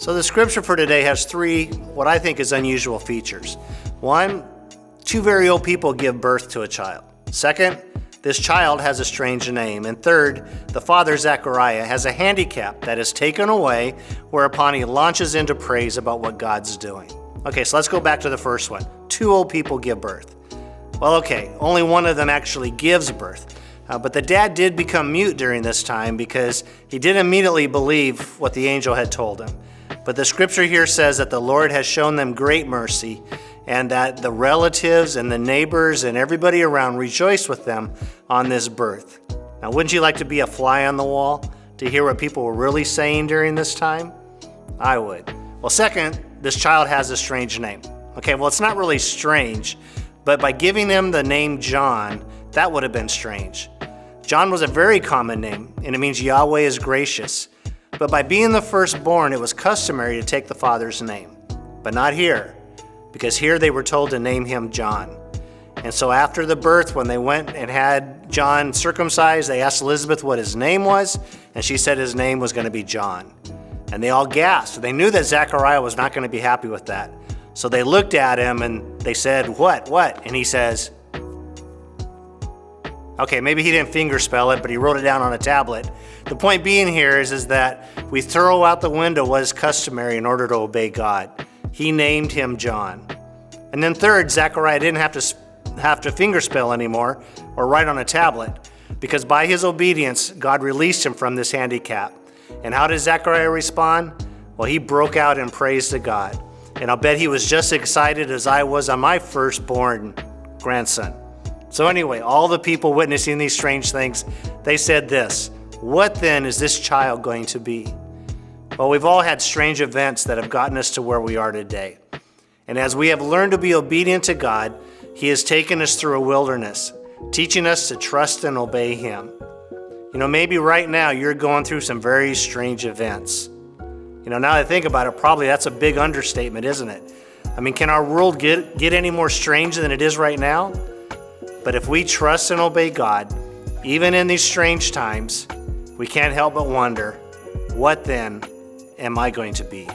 So the scripture for today has three, what I think is unusual features. One, two very old people give birth to a child. Second, this child has a strange name. And third, the father, Zechariah, has a handicap that is taken away, whereupon he launches into praise about what God's doing. Okay, so let's go back to the first one. Two old people give birth. Well, okay, only one of them actually gives birth. But the dad did become mute during this time because he didn't immediately believe what the angel had told him. But the scripture here says that the Lord has shown them great mercy, and that the relatives and the neighbors and everybody around rejoiced with them on this birth. Now, wouldn't you like to be a fly on the wall to hear what people were really saying during this time? I would. Well, second, this child has a strange name. Okay, well, it's not really strange, but by giving him the name John, that would have been strange. John was a very common name, and it means Yahweh is gracious. But by being the firstborn, it was customary to take the father's name. But not here, because here they were told to name him John. And so after the birth, when they went and had John circumcised, they asked Elizabeth what his name was, and she said his name was going to be John. And they all gasped. They knew that Zechariah was not going to be happy with that. So they looked at him and they said, What? And he says, okay, maybe he didn't finger spell it, but he wrote it down on a tablet. The point being here is that we throw out the window what is customary in order to obey God. He named him John. And then third, Zechariah didn't have to finger spell anymore or write on a tablet, because by his obedience, God released him from this handicap. And how did Zechariah respond? Well, he broke out in praise to God. And I'll bet he was just as excited as I was on my firstborn grandson. So anyway, all the people witnessing these strange things, they said this: what then is this child going to be? Well, we've all had strange events that have gotten us to where we are today. And as we have learned to be obedient to God, He has taken us through a wilderness, teaching us to trust and obey Him. You know, maybe right now you're going through some very strange events. You know, now that I think about it, probably that's a big understatement, isn't it? I mean, can our world get any more strange than it is right now? But if we trust and obey God, even in these strange times, we can't help but wonder, what then am I going to be?